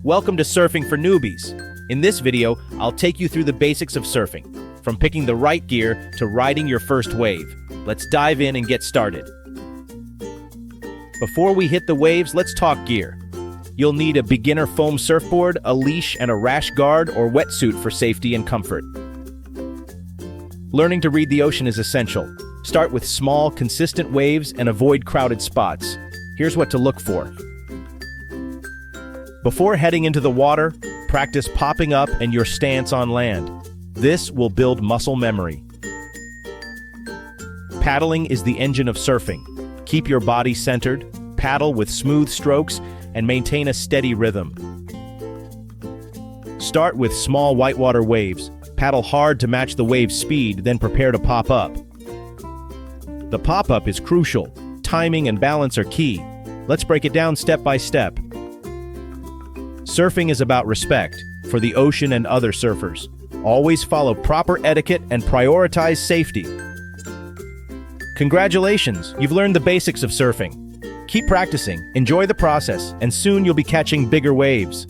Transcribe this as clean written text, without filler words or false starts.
Welcome to Surfing for Newbies. In this video, I'll take you through the basics of surfing, from picking the right gear to riding your first wave. Let's dive in and get started. Before we hit the waves, let's talk gear. You'll need a beginner foam surfboard, a leash, and a rash guard or wetsuit for safety and comfort. Learning to read the ocean is essential. Start with small, consistent waves and avoid crowded spots. Here's what to look for. Before heading into the water, practice popping up and your stance on land. This will build muscle memory. Paddling is the engine of surfing. Keep your body centered, paddle with smooth strokes, and maintain a steady rhythm. Start with small whitewater waves. Paddle hard to match the wave's speed, then prepare to pop up. The pop-up is crucial. Timing and balance are key. Let's break it down step by step. Surfing is about respect for the ocean and other surfers. Always follow proper etiquette and prioritize safety. Congratulations, you've learned the basics of surfing. Keep practicing, enjoy the process, and soon you'll be catching bigger waves.